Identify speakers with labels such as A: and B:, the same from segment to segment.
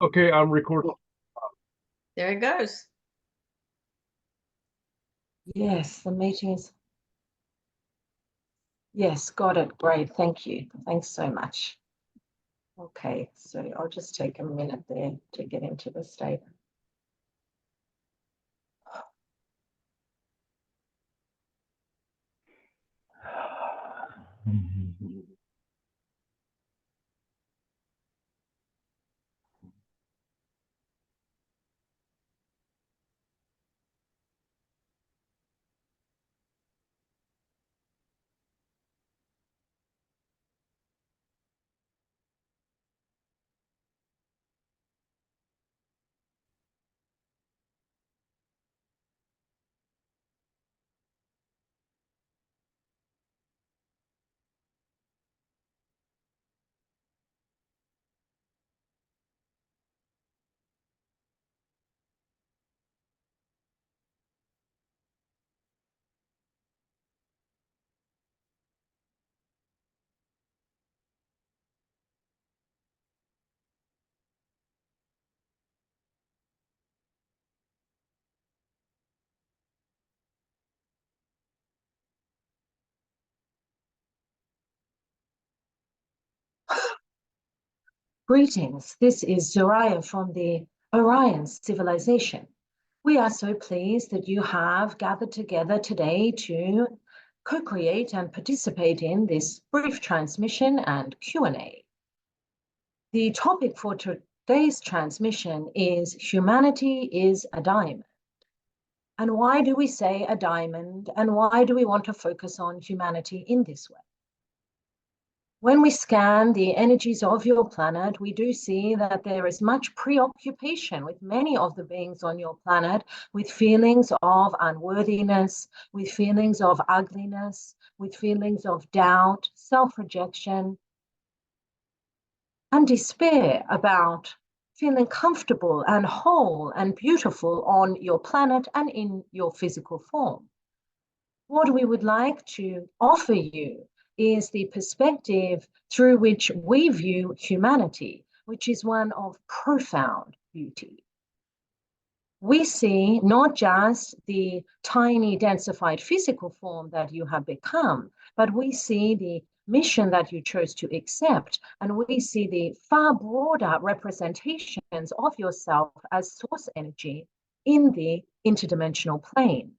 A: Okay, I'm recording.
B: There it goes.
C: Yes, the meeting is. Yes, got it. Great. Thank you. Thanks so much. Okay, so I'll just take a minute there to get into the state. Greetings. This is Zariyah from the Orion civilization. We are so pleased that you have gathered together today to co-create and participate in this brief transmission and Q&A. The topic for today's transmission is Humanity is a Diamond. And why do we say a diamond, and why do we want to focus on humanity in this way? When we scan the energies of your planet, we do see that there is much preoccupation with many of the beings on your planet with feelings of unworthiness, with feelings of ugliness, with feelings of doubt, self-rejection, and despair about feeling comfortable and whole and beautiful on your planet and in your physical form. What we would like to offer you is the perspective through which we view humanity, which is one of profound beauty. We see not just the tiny densified physical form that you have become, but we see the mission that you chose to accept, and we see the far broader representations of yourself as source energy in the interdimensional plane.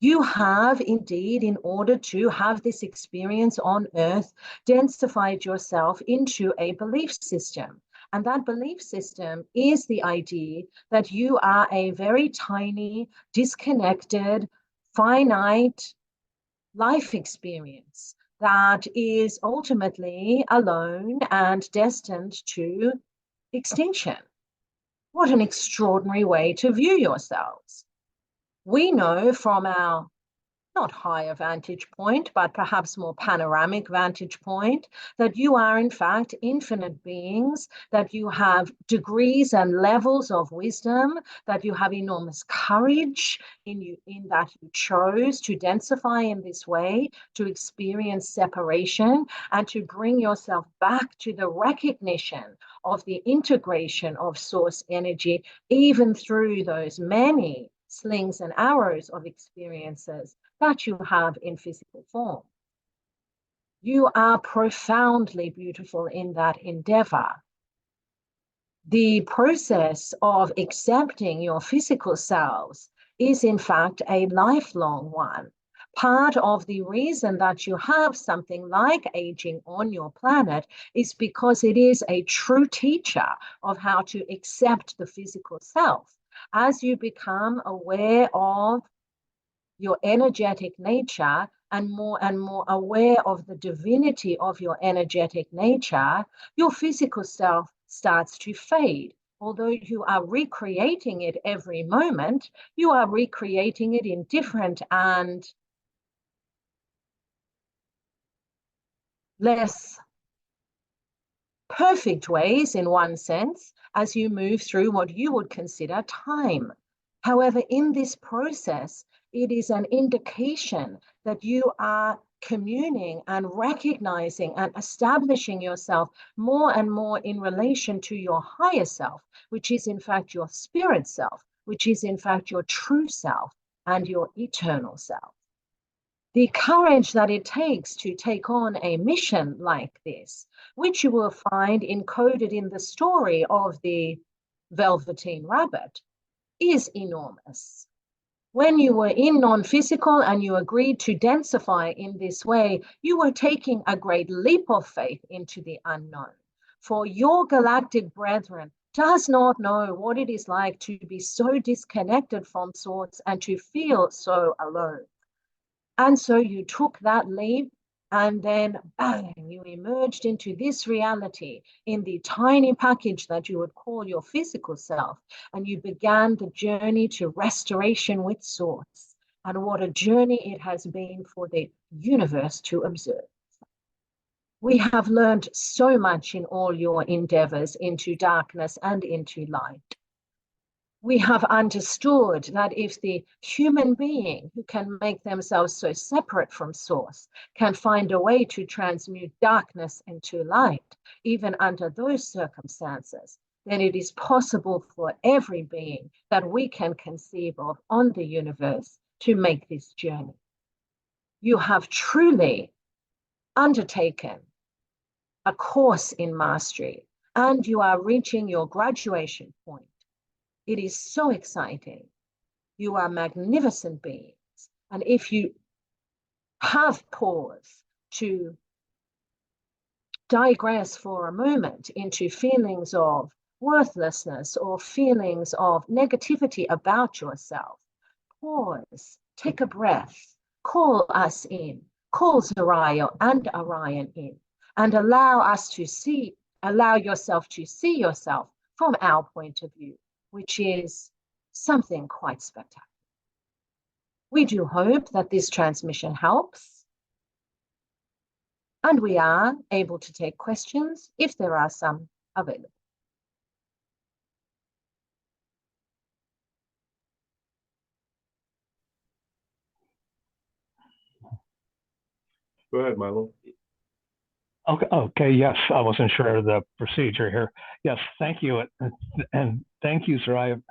C: You have indeed, in order to have this experience on Earth, densified yourself into a belief system. And that belief system is the idea that you are a very tiny, disconnected, finite life experience that is ultimately alone and destined to extinction. What an extraordinary way to view yourselves. We know from our not higher vantage point, but perhaps more panoramic vantage point, that you are in fact infinite beings, that you have degrees and levels of wisdom, that you have enormous courage in that you chose to densify in this way, to experience separation, and to bring yourself back to the recognition of the integration of source energy, even through those many slings and arrows of experiences that you have in physical form. You are profoundly beautiful in that endeavor. The process of accepting your physical selves is in fact a lifelong one. Part of the reason that you have something like aging on your planet is because it is a true teacher of how to accept the physical self. As you become aware of your energetic nature and more aware of the divinity of your energetic nature, your physical self starts to fade. Although you are recreating it every moment, you are recreating it in different and less perfect ways in one sense as you move through what you would consider time. However, in this process, it is an indication that you are communing and recognizing and establishing yourself more and more in relation to your higher self, which is in fact your spirit self, which is in fact your true self and your eternal self. The courage that it takes to take on a mission like this, which you will find encoded in the story of the Velveteen Rabbit, is enormous. When you were in non-physical and you agreed to densify in this way, you were taking a great leap of faith into the unknown. For your galactic brethren does not know what it is like to be so disconnected from source and to feel so alone. And so you took that leap, and then bang, you emerged into this reality in the tiny package that you would call your physical self, and you began the journey to restoration with source. And what a journey it has been for the universe to observe. We have learned so much in all your endeavors into darkness and into light. We have understood that if the human being who can make themselves so separate from source can find a way to transmute darkness into light, even under those circumstances, then it is possible for every being that we can conceive of on the universe to make this journey. You have truly undertaken a course in mastery, and you are reaching your graduation point. It is so exciting. You are magnificent beings. And if you have pause to digress for a moment into feelings of worthlessness or feelings of negativity about yourself, pause, take a breath, call us in, call Zariyah and Orion in, and allow yourself to see yourself from our point of view, which is something quite spectacular. We do hope that this transmission helps, and we are able to take questions if there are some available.
A: Go ahead, Milo.
D: Okay, yes, I wasn't sure of the procedure here. Yes, thank you, and thank you, Zariyah.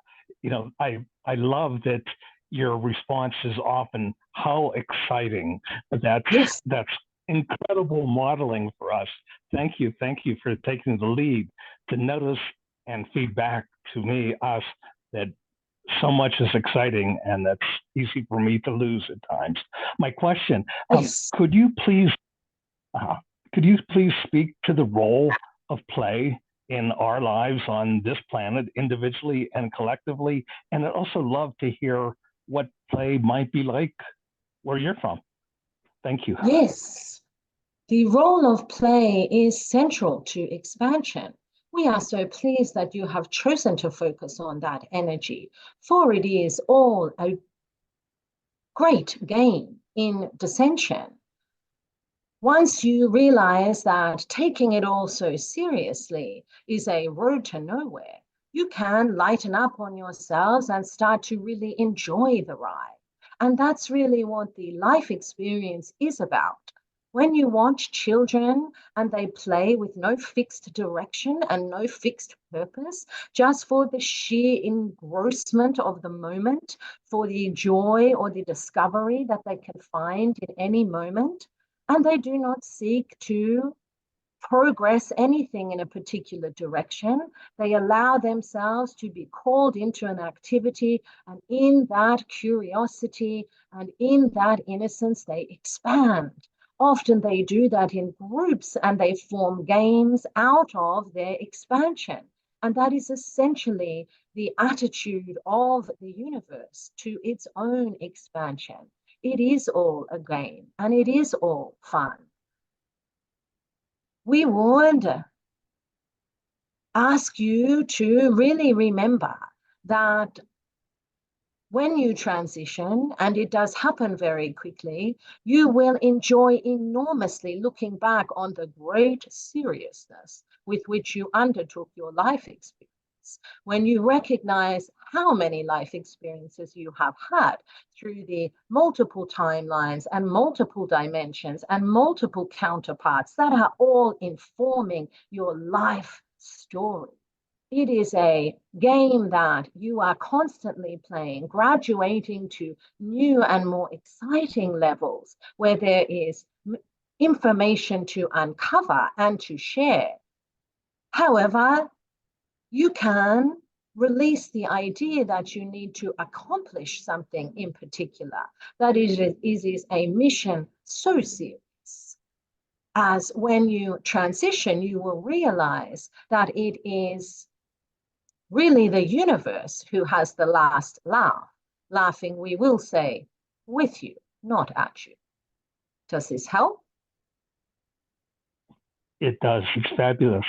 D: You know, I love that your response is often how exciting.
C: Yes.
D: That's incredible modeling for us. Thank you for taking the lead to notice and feedback to me, us, that so much is exciting, and that's easy for me to lose at times. My question,
C: Yes.
D: could you please speak to the role of play in our lives on this planet, individually and collectively? And I'd also love to hear what play might be like where you're from. Thank you.
C: Yes. The role of play is central to expansion. We are so pleased that you have chosen to focus on that energy, for it is all a great gain in dissension. Once you realize that taking it all so seriously is a road to nowhere, you can lighten up on yourselves and start to really enjoy the ride. And that's really what the life experience is about. When you watch children and they play with no fixed direction and no fixed purpose, just for the sheer engrossment of the moment, for the joy or the discovery that they can find in any moment, and they do not seek to progress anything in a particular direction. They allow themselves to be called into an activity, and in that curiosity and in that innocence, they expand. Often they do that in groups, and they form games out of their expansion. And that is essentially the attitude of the universe to its own expansion. It is all a game, and it is all fun. We would ask you to really remember that when you transition, and it does happen very quickly, you will enjoy enormously looking back on the great seriousness with which you undertook your life experience, when you recognize how many life experiences you have had through the multiple timelines and multiple dimensions and multiple counterparts that are all informing your life story. It is a game that you are constantly playing, graduating to new and more exciting levels where there is information to uncover and to share. However, you can release the idea that you need to accomplish something in particular, that is a mission so serious. As when you transition, you will realize that it is really the universe who has the last laugh. Laughing, we will say, with you, not at you. Does this help?
D: It does. It's fabulous.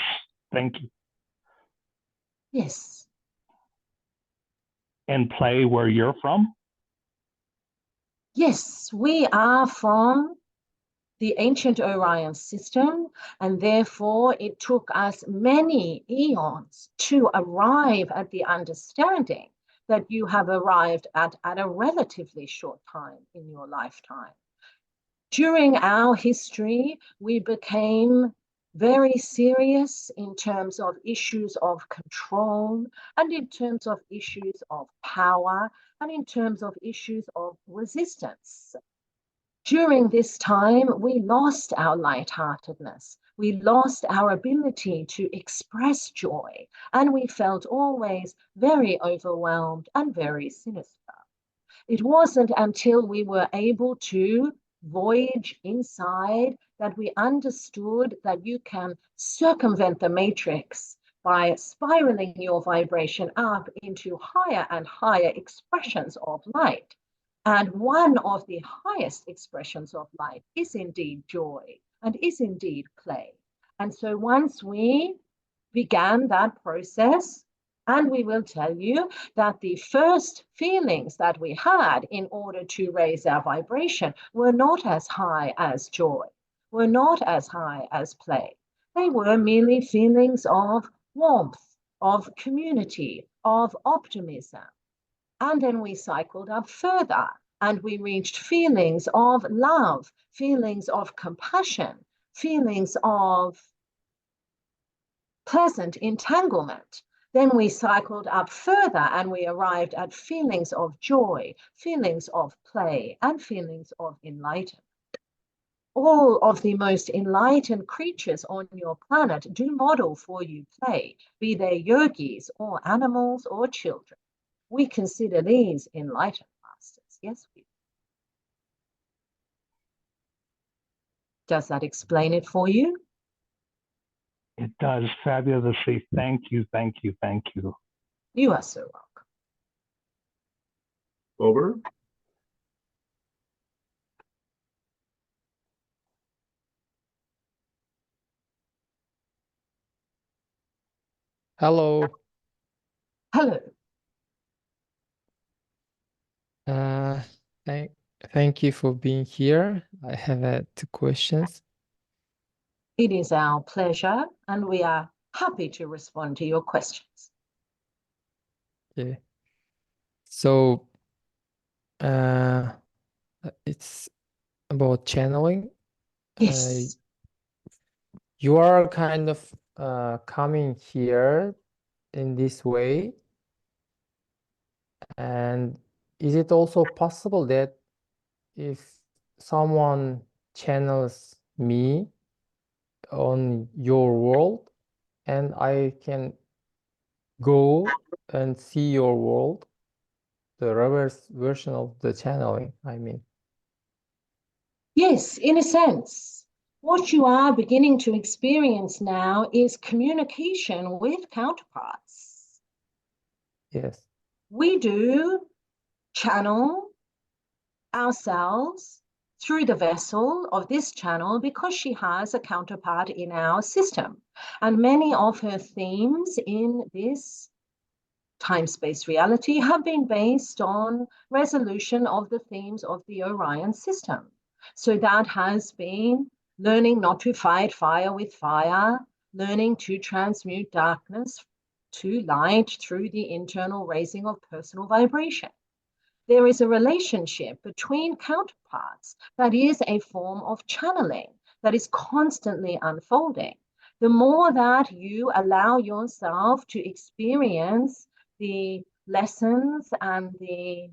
D: Thank you.
C: Yes.
D: And play where you're from?
C: Yes, we are from the ancient Orion system, and therefore it took us many eons to arrive at the understanding that you have arrived at a relatively short time in your lifetime. During our history, we became very serious in terms of issues of control and in terms of issues of power and in terms of issues of resistance. During this time, we lost our lightheartedness. We lost our ability to express joy, and we felt always very overwhelmed and very sinister. It wasn't until we were able to voyage inside that we understood that you can circumvent the matrix by spiraling your vibration up into higher and higher expressions of light. And one of the highest expressions of light is indeed joy and is indeed play. And so once we began that process, and we will tell you that the first feelings that we had in order to raise our vibration were not as high as joy, were not as high as play. They were merely feelings of warmth, of community, of optimism. And then we cycled up further and we reached feelings of love, feelings of compassion, feelings of pleasant entanglement. Then we cycled up further and we arrived at feelings of joy, feelings of play, and feelings of enlightenment. All of the most enlightened creatures on your planet do model for you play, be they yogis or animals or children. We consider these enlightened masters. Yes, we do. Does that explain it for you?
D: It does fabulously. Thank you, thank you, thank you.
C: You are so welcome.
A: Over.
E: Hello.
C: Hello.
E: Thank you for being here. I have 2 questions.
C: It is our pleasure, and we are happy to respond to your questions.
E: Okay. So, it's about channeling.
C: Yes.
E: You are kind of coming here in this way, and is it also possible that if someone channels me on your world and I can go and see your world, the reverse version of the channeling, I mean?
C: Yes, in a sense. What you are beginning to experience now is communication with counterparts.
E: Yes.
C: We do channel ourselves through the vessel of this channel because she has a counterpart in our system. And many of her themes in this time-space reality have been based on resolution of the themes of the Orion system. So that has been learning not to fight fire with fire, learning to transmute darkness to light through the internal raising of personal vibration. There is a relationship between counterparts that is a form of channeling that is constantly unfolding. The more that you allow yourself to experience the lessons and the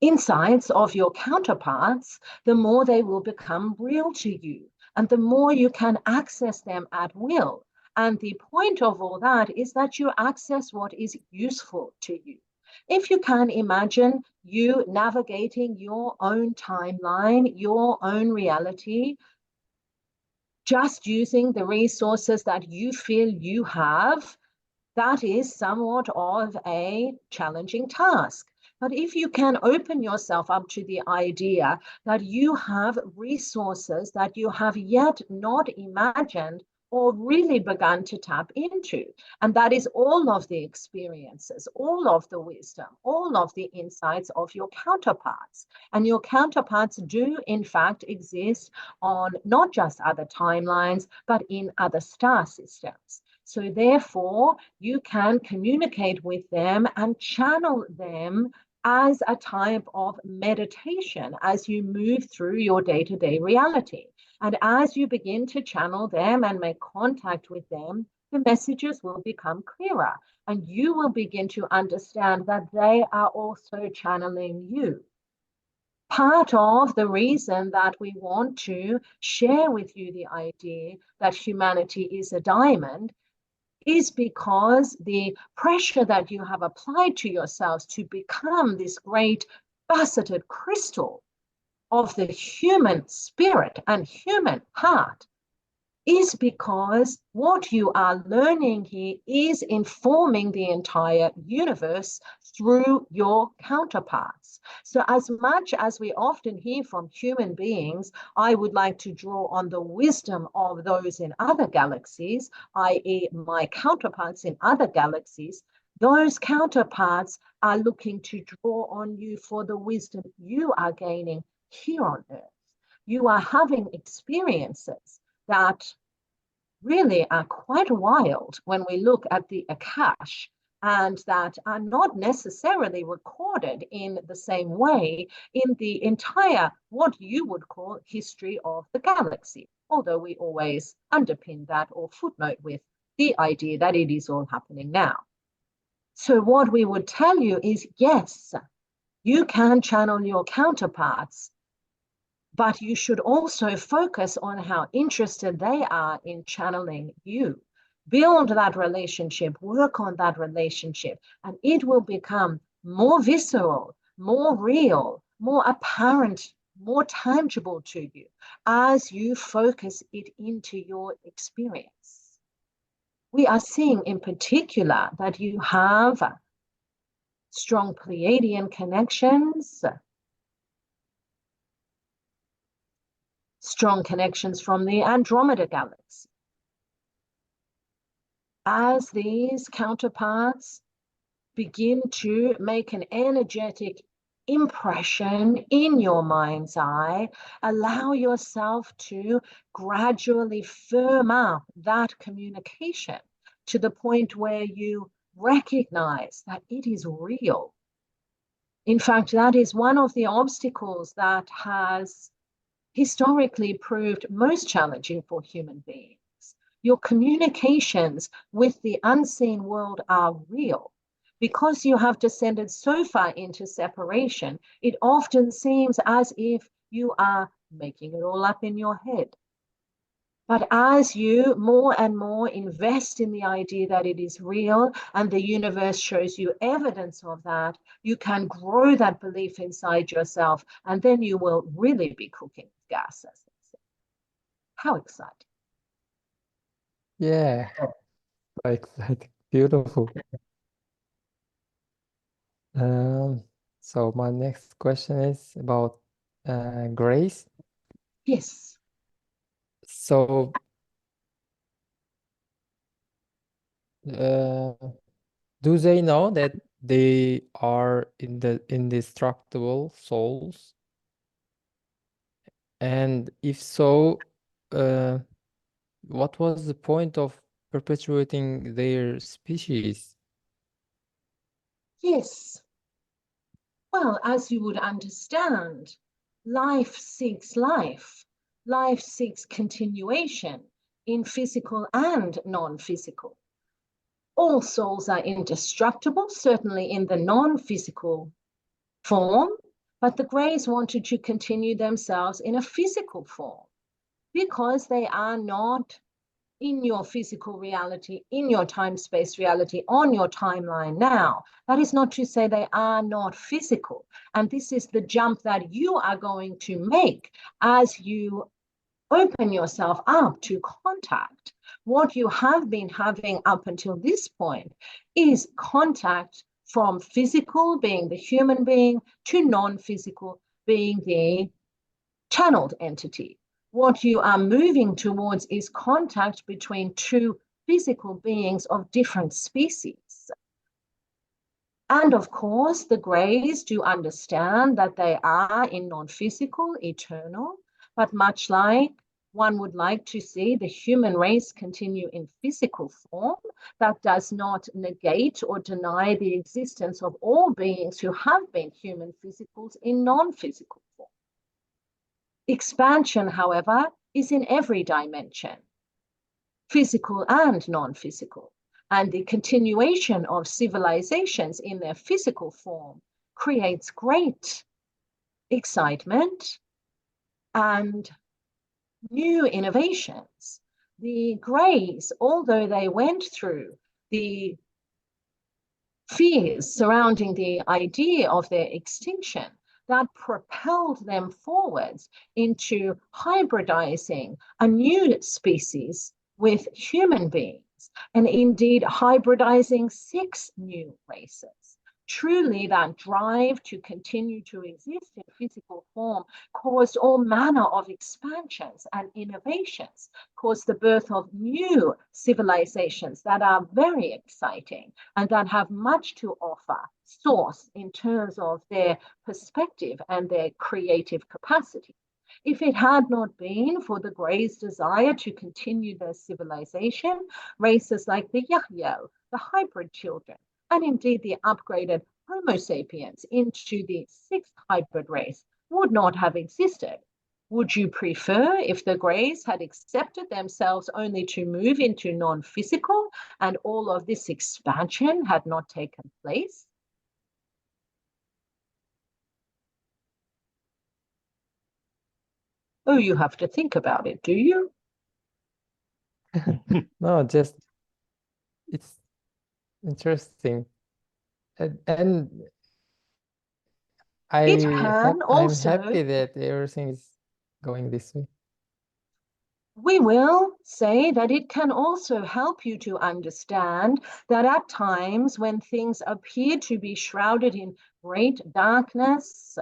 C: insights of your counterparts, the more they will become real to you, and the more you can access them at will. And the point of all that is that you access what is useful to you. If you can imagine you navigating your own timeline, your own reality, just using the resources that you feel you have, that is somewhat of a challenging task. But if you can open yourself up to the idea that you have resources that you have yet not imagined or really begun to tap into, and that is all of the experiences, all of the wisdom, all of the insights of your counterparts. And your counterparts do, in fact, exist on not just other timelines, but in other star systems. So therefore, you can communicate with them and channel them as a type of meditation as you move through your day-to-day reality. And as you begin to channel them and make contact with them, the messages will become clearer, and you will begin to understand that they are also channeling you. Part of the reason that we want to share with you the idea that humanity is a diamond is because the pressure that you have applied to yourselves to become this great faceted crystal of the human spirit and human heart is because what you are learning here is informing the entire universe through your counterparts. So as much as we often hear from human beings, I would like to draw on the wisdom of those in other galaxies, i.e. my counterparts in other galaxies. Those counterparts are looking to draw on you for the wisdom you are gaining here on Earth. You are having experiences that really are quite wild when we look at the Akash, and that are not necessarily recorded in the same way in the entire, what you would call, history of the galaxy, although we always underpin that or footnote with the idea that it is all happening now. So what we would tell you is, yes, you can channel your counterparts, but you should also focus on how interested they are in channeling you. Build that relationship, work on that relationship, and it will become more visceral, more real, more apparent, more tangible to you as you focus it into your experience. We are seeing in particular that you have strong Pleiadian connections, strong connections from the Andromeda galaxy. As these counterparts begin to make an energetic impression in your mind's eye, allow yourself to gradually firm up that communication to the point where you recognize that it is real. In fact, that is one of the obstacles that has historically proved most challenging for human beings. Your communications with the unseen world are real. Because you have descended so far into separation, it often seems as if you are making it all up in your head. But as you more and more invest in the idea that it is real and the universe shows you evidence of that, you can grow that belief inside yourself, and then you will really be cooking with gas, as they say. How exciting.
E: Yeah, like beautiful. So my next question is about grace.
C: Yes.
E: So do they know that they are indestructible souls? And if so, what was the point of perpetuating their species.
C: Yes. Well, as you would understand, life seeks life. Life seeks continuation in physical and non-physical. All souls are indestructible, certainly in the non-physical form, but the Greys wanted to continue themselves in a physical form because they are not in your physical reality, in your time-space reality, on your timeline now. That is not to say they are not physical. And this is the jump that you are going to make as you open yourself up to contact. What you have been having up until this point is contact from physical, being the human being, to non-physical, being the channeled entity. What you are moving towards is contact between two physical beings of different species. And of course, the Greys do understand that they are in non-physical, eternal, but much like one would like to see the human race continue in physical form, that does not negate or deny the existence of all beings who have been human physicals in non-physical form. Expansion, however, is in every dimension, physical and non-physical, and the continuation of civilizations in their physical form creates great excitement and new innovations. The Greys, although they went through the fears surrounding the idea of their extinction, that propelled them forwards into hybridizing a new species with human beings, and indeed hybridizing 6 new races. Truly, that drive to continue to exist in physical form caused all manner of expansions and innovations, caused the birth of new civilizations that are very exciting and that have much to offer source in terms of their perspective and their creative capacity. If it had not been for the Greys' desire to continue their civilization, races like the Yahyel, the hybrid children, and indeed the upgraded Homo sapiens into the 6th hybrid race would not have existed. Would you prefer if the Greys had accepted themselves only to move into non-physical and all of this expansion had not taken place? Oh, you have to think about it, do you?
E: No, just it's interesting. And I'm happy that everything is going this way.
C: We will say that it can also help you to understand that at times when things appear to be shrouded in great darkness,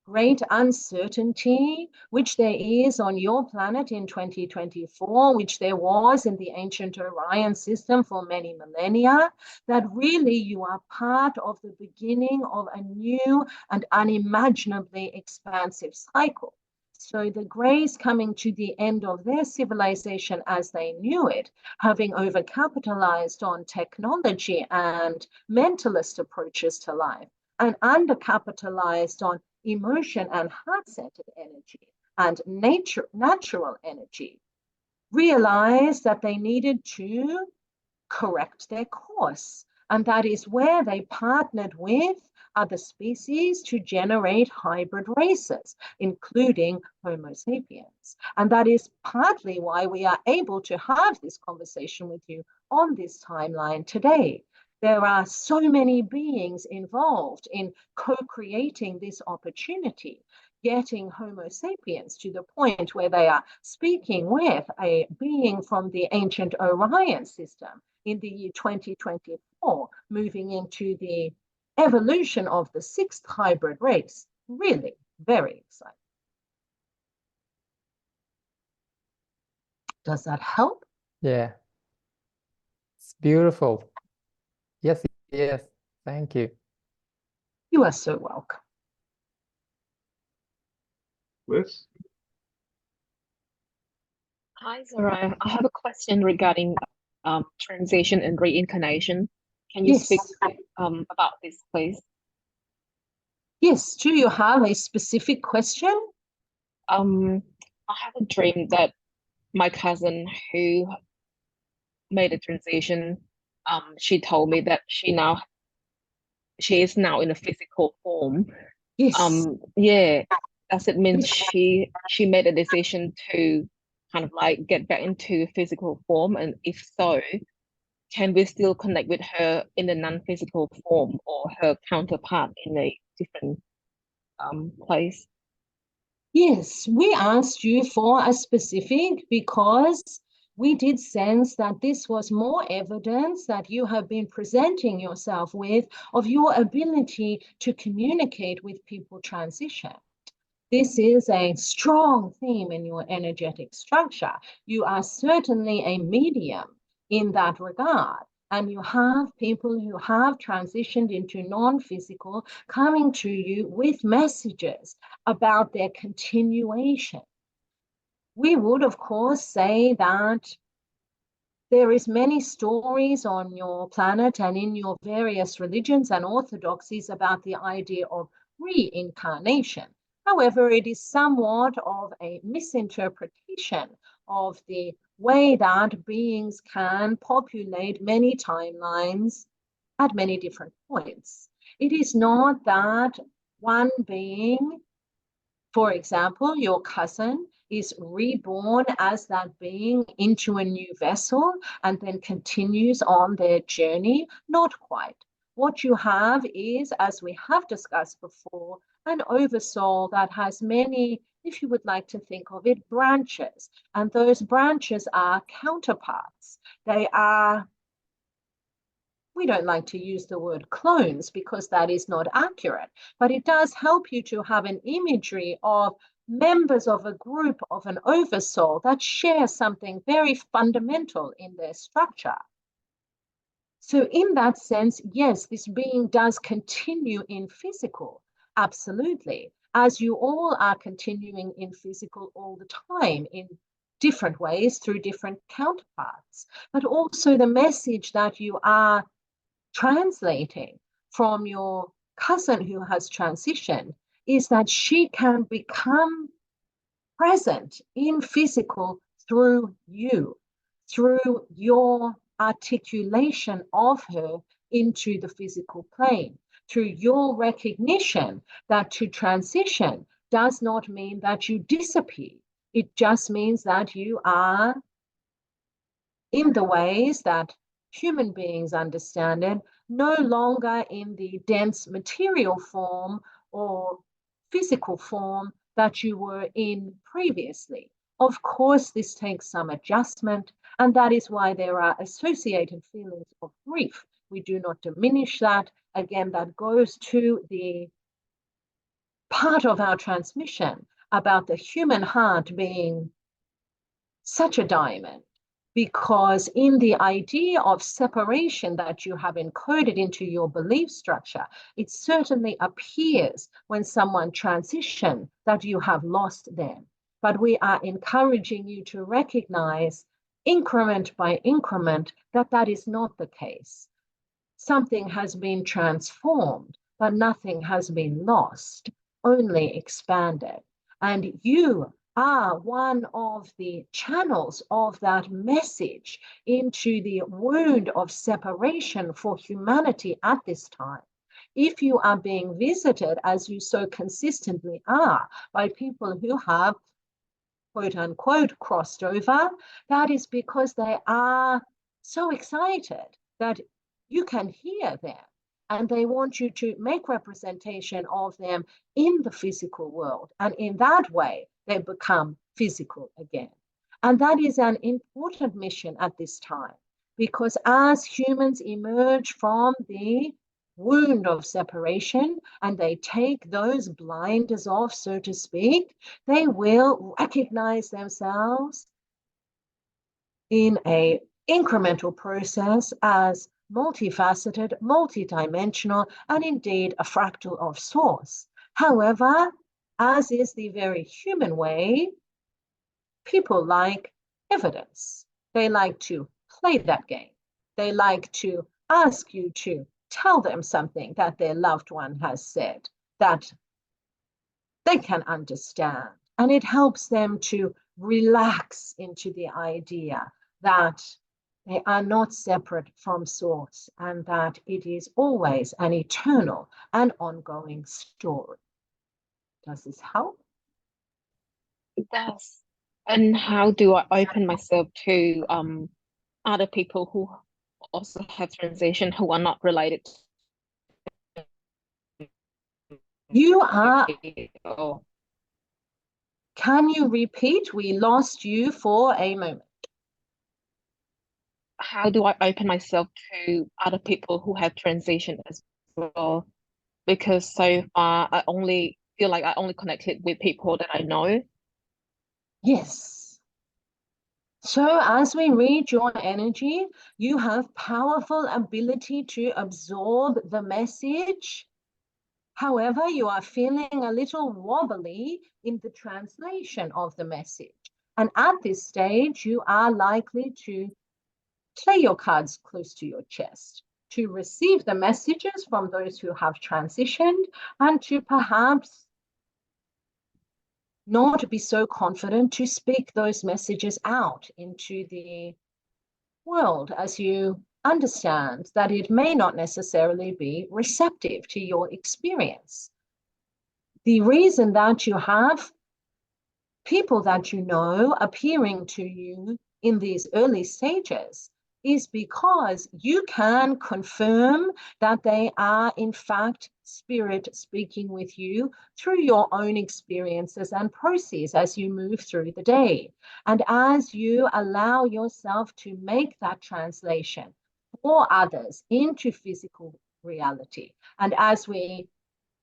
C: great uncertainty, which there is on your planet in 2024, which there was in the ancient Orion system for many millennia, that really you are part of the beginning of a new and unimaginably expansive cycle. So the Greys coming to the end of their civilization as they knew it, having overcapitalized on technology and mentalist approaches to life, and undercapitalized on emotion and heart-centered energy and natural energy, realized that they needed to correct their course. And that is where they partnered with other species to generate hybrid races, including Homo sapiens. And that is partly why we are able to have this conversation with you on this timeline today. There are so many beings involved in co-creating this opportunity, getting Homo sapiens to the point where they are speaking with a being from the ancient Orion system in the year 2024, moving into the evolution of the 6th hybrid race. Really very exciting. Does that help?
E: Yeah. It's beautiful. Yes, yes. Thank you.
C: You are so welcome.
D: Liz?
A: Hi, Zariyah. I have a question regarding transition and reincarnation. Can you
C: Yes.
A: speak about this, please?
C: Yes. Do you have a specific question?
A: I have a dream that my cousin who made a transition, she told me that she is now in a physical form.
C: Yes.
A: Yeah, does it mean she made a decision to kind of like get back into physical form? And if so, can we still connect with her in a non-physical form or her counterpart in a different place?
C: Yes, we asked you for a specific because we did sense that this was more evidence that you have been presenting yourself with of your ability to communicate with people transition. This is a strong theme in your energetic structure. You are certainly a medium in that regard. And you have people who have transitioned into non-physical coming to you with messages about their continuation. We would, of course, say that there is many stories on your planet and in your various religions and orthodoxies about the idea of reincarnation. However, it is somewhat of a misinterpretation of the way that beings can populate many timelines at many different points. It is not that one being, for example, your cousin, is reborn as that being into a new vessel and then continues on their journey. Not quite. What you have is, as we have discussed before, an oversoul that has many, if you would like to think of it, branches. And those branches are counterparts. They are, we don't like to use the word clones because that is not accurate, but it does help you to have an imagery of members of a group of an oversoul that share something very fundamental in their structure. So in that sense, yes, this being does continue in physical, absolutely, as you all are continuing in physical all the time in different ways through different counterparts, but also the message that you are translating from your cousin who has transitioned is that she can become present in physical through you, through your articulation of her into the physical plane, through your recognition that to transition does not mean that you disappear. It just means that you are, in the ways that human beings understand it, no longer in the dense material form or physical form that you were in previously. Of course, this takes some adjustment, and that is why there are associated feelings of grief. We do not diminish that. Again, that goes to the part of our transmission about the human heart being such a diamond, because in the idea of separation that you have encoded into your belief structure, it certainly appears when someone transitions that you have lost them. But we are encouraging you to recognize increment by increment that that is not the case. Something has been transformed, but nothing has been lost, only expanded. And you are one of the channels of that message into the wound of separation for humanity at this time. If you are being visited, as you so consistently are, by people who have, quote unquote, crossed over, that is because they are so excited that you can hear them. And they want you to make representation of them in the physical world. And in that way, they become physical again. And that is an important mission at this time, because as humans emerge from the wound of separation and they take those blinders off, so to speak, they will recognize themselves in an incremental process as multifaceted, multidimensional, and indeed a fractal of source. However, as is the very human way, people like evidence. They like to play that game. They like to ask you to tell them something that their loved one has said that they can understand. And it helps them to relax into the idea that they are not separate from Source and that it is always an eternal and ongoing story. Does this help?
A: It does. And how do I open myself to other people who also have transition who are not related
C: You are,
A: to me? Or
C: can you repeat? We lost you for a moment.
A: how do I open myself to other people who have transition as well? Because so far I only feel like I only connected with people that I know.
C: Yes. So as we read your energy, you have powerful ability to absorb the message. However, you are feeling a little wobbly in the translation of the message. And at this stage, you are likely to play your cards close to your chest, to receive the messages from those who have transitioned, and to perhaps not be so confident to speak those messages out into the world, as you understand that it may not necessarily be receptive to your experience. The reason that you have people that you know appearing to you in these early stages is because you can confirm that they are in fact spirit speaking with you through your own experiences and process as you move through the day. And as you allow yourself to make that translation for others into physical reality, and as we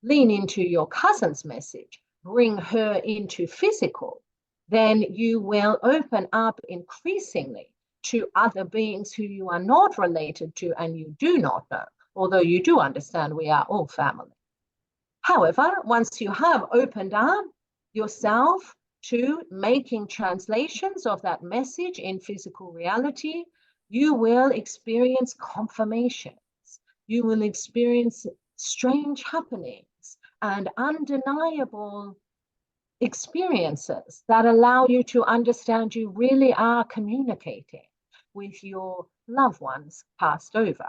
C: lean into your cousin's message, bring her into physical, then you will open up increasingly to other beings who you are not related to and you do not know, although you do understand we are all family. However, once you have opened up yourself to making translations of that message in physical reality, you will experience confirmations. You will experience strange happenings and undeniable experiences that allow you to understand you really are communicating with your loved ones passed over.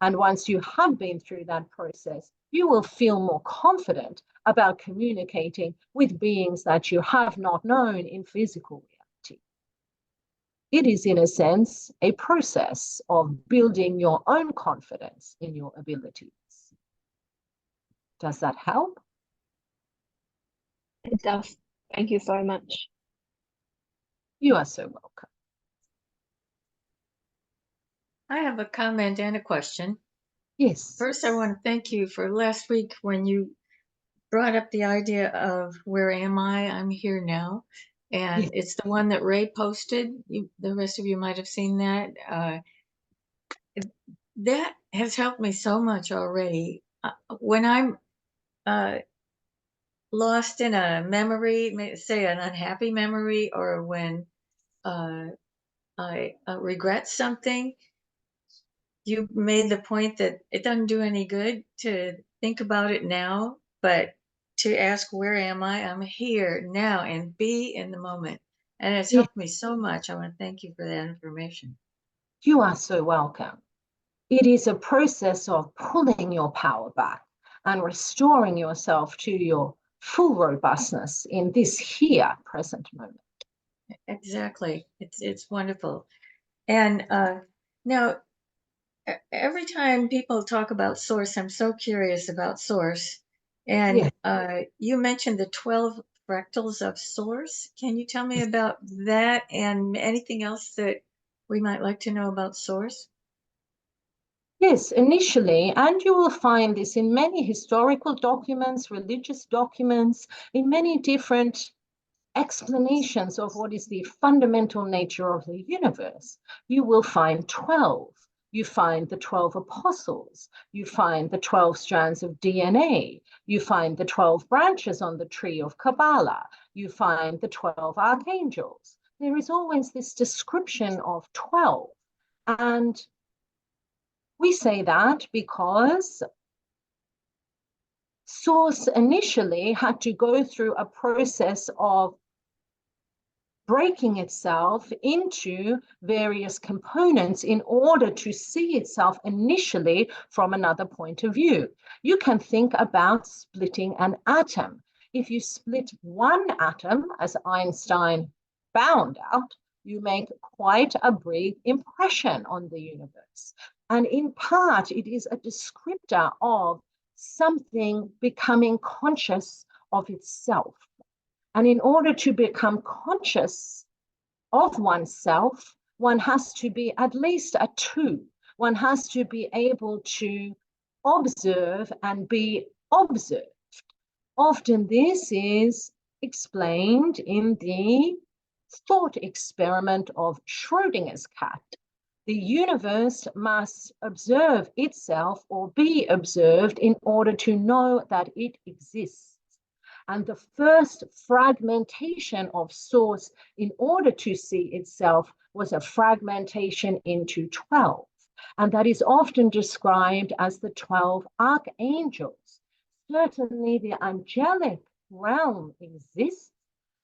C: And once you have been through that process, you will feel more confident about communicating with beings that you have not known in physical reality. It is, in a sense, a process of building your own confidence in your abilities. Does that help?
A: It does. Thank you so much.
C: You are so welcome.
B: I have a comment and a question.
C: Yes.
B: First, I want to thank you for last week when you brought up the idea of where am I? I'm here now. And
C: Yes.
B: it's the one that Ray posted. The rest of you might have seen that. That has helped me so much already. When I'm lost in a memory, say an unhappy memory, or when I regret something, you made the point that it doesn't do any good to think about it now, but to ask, where am I? I'm here now, and be in the moment. And it's
C: Yes.
B: helped me so much. I want to thank you for that information.
C: You are so welcome. It is a process of pulling your power back and restoring yourself to your full robustness in this here present moment.
B: Exactly. It's wonderful. And now, every time people talk about source, I'm so curious about source. And
C: Yes.
B: you mentioned the 12 fractals of source. Can you tell me about that and anything else that we might like to know about source?
C: Yes, initially, and you will find this in many historical documents, religious documents, in many different explanations of what is the fundamental nature of the universe. You will find 12. You find the 12 apostles. You find the 12 strands of DNA. You find the 12 branches on the tree of Kabbalah. You find the 12 archangels. There is always this description of 12. And we say that because Source initially had to go through a process of breaking itself into various components in order to see itself initially from another point of view. You can think about splitting an atom. If you split one atom, as Einstein found out, you make quite a brief impression on the universe. And in part, it is a descriptor of something becoming conscious of itself. And in order to become conscious of oneself, one has to be at least a two. One has to be able to observe and be observed. Often this is explained in the thought experiment of Schrodinger's cat. The universe must observe itself or be observed in order to know that it exists. And the first fragmentation of Source in order to see itself was a fragmentation into 12. And that is often described as the 12 archangels. Certainly the angelic realm exists.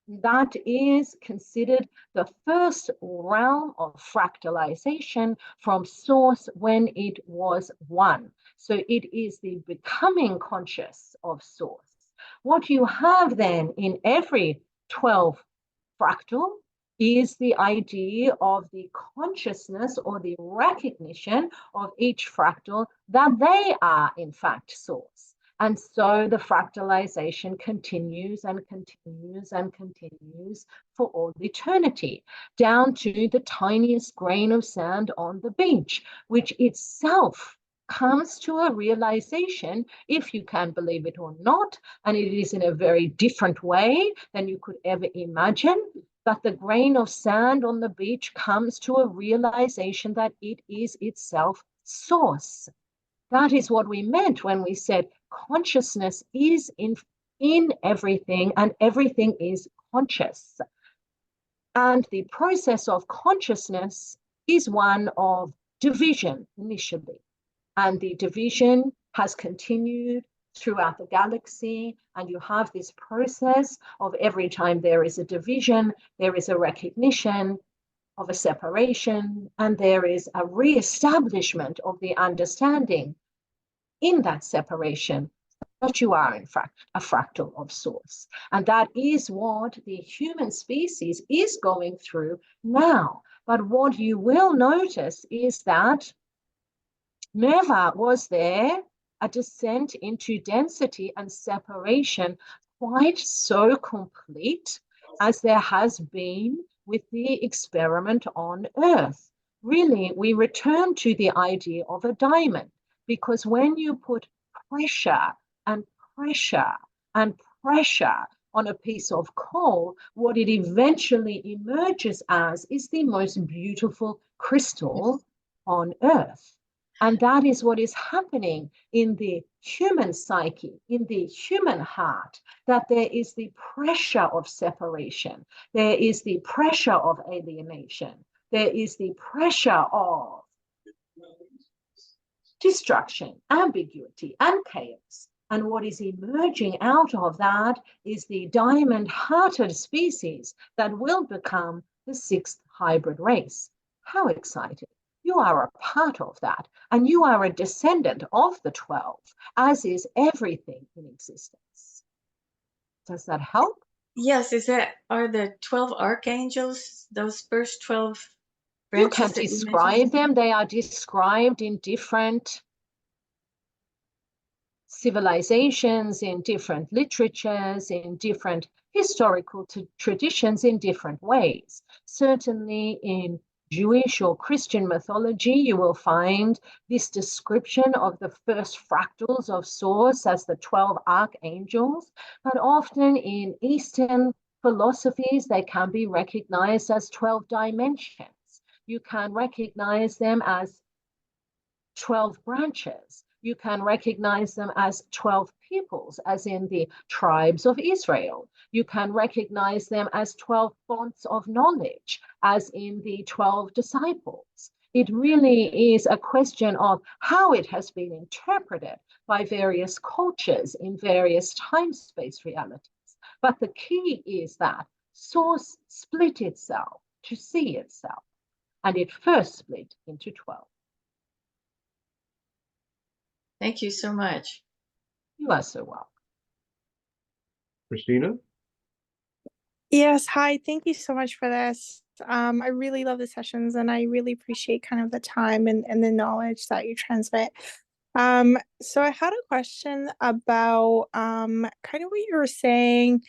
C: That is considered the first realm of fractalization from Source when it was one. So it is the becoming conscious of Source. What you have then in every 12 fractal is the idea of the consciousness or the recognition of each fractal that they are in fact Source. And so the fractalization continues and continues and continues for all eternity, down to the tiniest grain of sand on the beach, which itself comes to a realization, if you can believe it or not, and it is in a very different way than you could ever imagine, that the grain of sand on the beach comes to a realization that it is itself Source. That is what we meant when we said consciousness is in everything and everything is conscious. And the process of consciousness is one of division initially. And the division has continued throughout the galaxy. And you have this process of every time there is a division, there is a recognition of a separation, and there is a reestablishment of the understanding in that separation that you are in fact a fractal of Source. And that is what the human species is going through now. But what you will notice is that never was there a descent into density and separation quite so complete as there has been with the experiment on Earth. Really, we return to the idea of a diamond, because when you put pressure and pressure and pressure on a piece of coal, what it eventually emerges as is the most beautiful crystal on Earth. And that is what is happening in the human psyche, in the human heart, that there is the pressure of separation, there is the pressure of alienation, there is the pressure of destruction, ambiguity, and chaos. And what is emerging out of that is the diamond-hearted species that will become the 6th hybrid race. How exciting. You are a part of that, and you are a descendant of the 12, as is everything in existence. Does that help?
B: Yes, are the 12 archangels, those first 12 branches?
C: You can describe them. They are described in different civilizations, in different literatures, in different historical traditions, in different ways. Certainly in Jewish or Christian mythology, you will find this description of the first fractals of Source as the 12 archangels, but often in Eastern philosophies, they can be recognized as 12 dimensions. You can recognize them as 12 branches. You can recognize them as 12 peoples, as in the tribes of Israel. You can recognize them as 12 fonts of knowledge, as in the 12 disciples. It really is a question of how it has been interpreted by various cultures in various time-space realities. But the key is that Source split itself to see itself, and it first split into 12.
B: Thank you so much.
C: You are so welcome.
F: Christina?
G: Yes, hi. Thank you so much for this. I really love the sessions and I really appreciate kind of the time and the knowledge that you transmit. So I had a question about kind of what you were saying,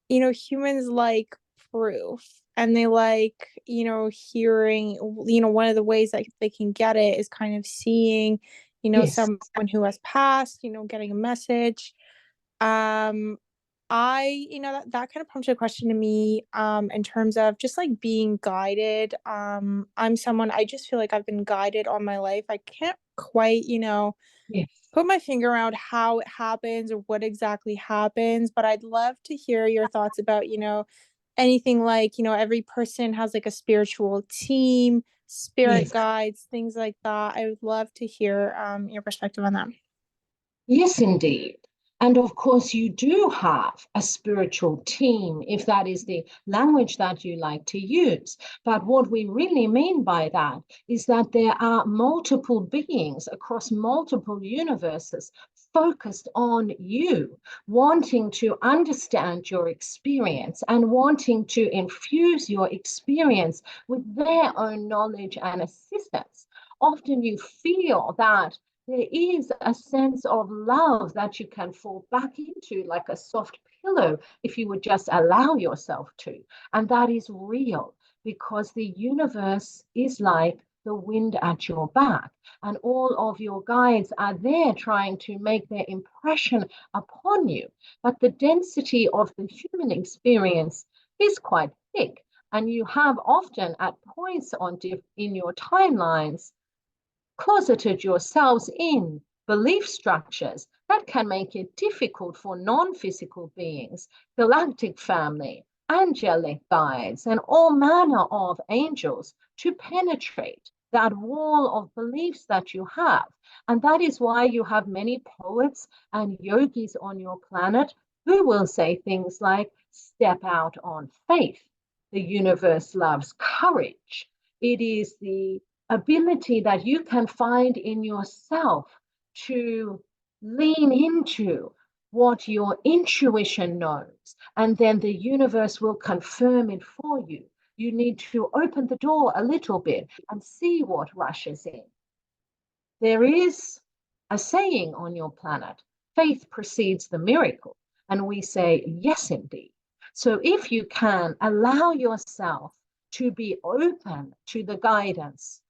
G: humans like proof and they like, hearing, one of the ways that they can get it is kind of seeing,
C: Yes.
G: someone who has passed, getting a message. That kind of prompted a question to me in terms of just like being guided. I'm someone, I just feel like I've been guided all my life. I can't quite,
C: Yes.
G: put my finger around how it happens or what exactly happens, but I'd love to hear your thoughts about, anything like, every person has like a spiritual team, spirit
C: Yes.
G: guides, things like that. I would love to hear your perspective on that.
C: Yes, indeed. And of course, you do have a spiritual team, if that is the language that you like to use. But what we really mean by that is that there are multiple beings across multiple universes focused on you, wanting to understand your experience and wanting to infuse your experience with their own knowledge and assistance. Often you feel that there is a sense of love that you can fall back into like a soft pillow if you would just allow yourself to. And that is real because the universe is like the wind at your back. And all of your guides are there trying to make their impression upon you. But the density of the human experience is quite thick. And you have often at points in your timelines closeted yourselves in belief structures that can make it difficult for non-physical beings, galactic family, angelic guides, and all manner of angels to penetrate that wall of beliefs that you have. And that is why you have many poets and yogis on your planet who will say things like, step out on faith. The universe loves courage. It is the ability that you can find in yourself to lean into what your intuition knows, and then the universe will confirm it for you. You need to open the door a little bit and see what rushes in. There is a saying on your planet, faith precedes the miracle, and we say, yes, indeed. So if you can allow yourself to be open to the guidance,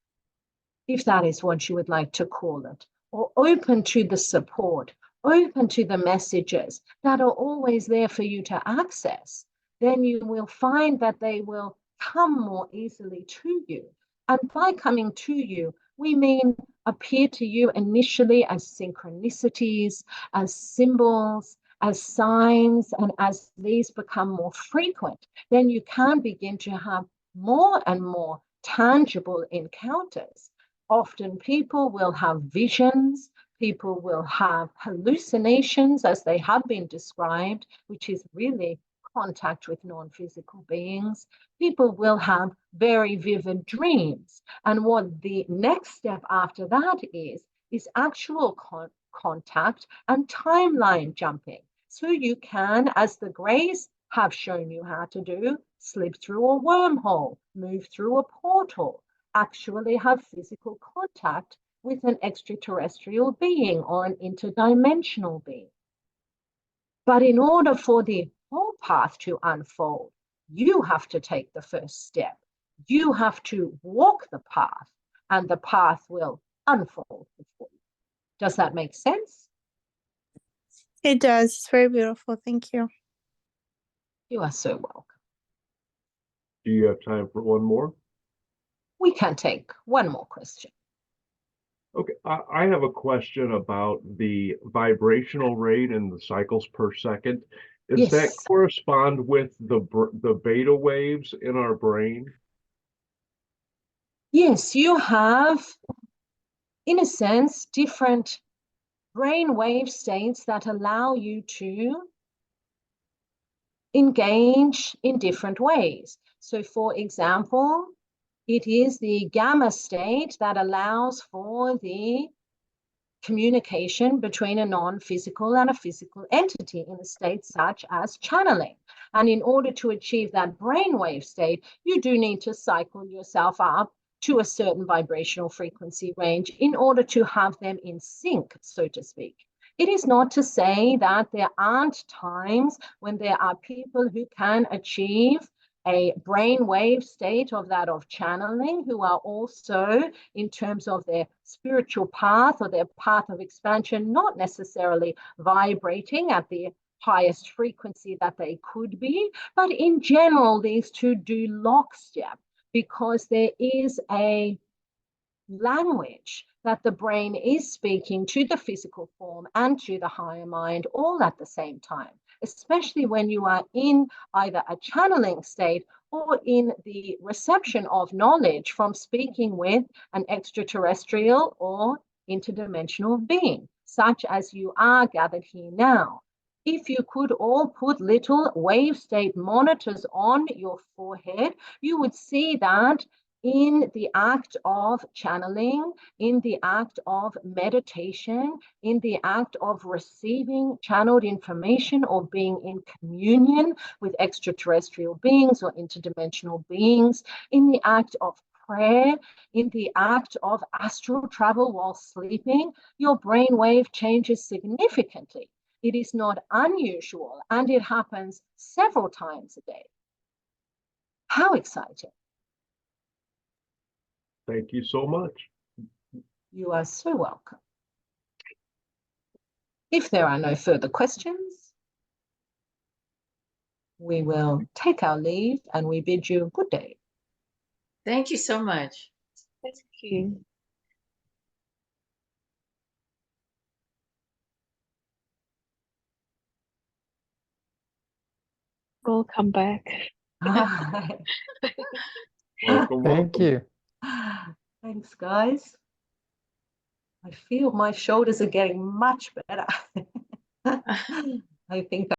C: if that is what you would like to call it, or open to the support, open to the messages that are always there for you to access, then you will find that they will come more easily to you. And by coming to you, we mean appear to you initially as synchronicities, as symbols, as signs, and as these become more frequent, then you can begin to have more and more tangible encounters. Often people will have visions, people will have hallucinations as they have been described, which is really contact with non-physical beings. People will have very vivid dreams. And what the next step after that is actual contact and timeline jumping. So you can, as the Greys have shown you how to do, slip through a wormhole, move through a portal, actually have physical contact with an extraterrestrial being or an interdimensional being. But in order for the whole path to unfold, you have to take the first step. You have to walk the path, and the path will unfold before you. Does that make sense?
G: It does. It's very beautiful. Thank you.
C: You are so welcome.
F: Do you have time for one more?
C: We can take one more question.
F: Okay, I have a question about the vibrational rate and the cycles per second. Does that
C: Yes.
F: correspond with the beta waves in our brain?
C: Yes, you have, in a sense, different brainwave states that allow you to engage in different ways. So, for example, it is the gamma state that allows for the communication between a non-physical and a physical entity in a state such as channeling. And in order to achieve that brainwave state, you do need to cycle yourself up to a certain vibrational frequency range in order to have them in sync, so to speak. It is not to say that there aren't times when there are people who can achieve a brainwave state of that of channeling, who are also, in terms of their spiritual path or their path of expansion, not necessarily vibrating at the highest frequency that they could be, but in general, these two do lockstep because there is a language that the brain is speaking to the physical form and to the higher mind all at the same time, especially when you are in either a channeling state or in the reception of knowledge from speaking with an extraterrestrial or interdimensional being, such as you are gathered here now. If you could all put little wave state monitors on your forehead, you would see that in the act of channeling, in the act of meditation, in the act of receiving channeled information or being in communion with extraterrestrial beings or interdimensional beings, in the act of prayer, in the act of astral travel while sleeping, your brainwave changes significantly. It is not unusual, and it happens several times a day. How exciting!
F: Thank you so much.
C: You are so welcome. If there are no further questions, we will take our leave and we bid you good day.
B: Thank you so much.
A: Thank you. Welcome back.
F: Welcome,
E: Thank
F: welcome.
E: you.
C: Thanks, guys. I feel my shoulders are getting much better. I think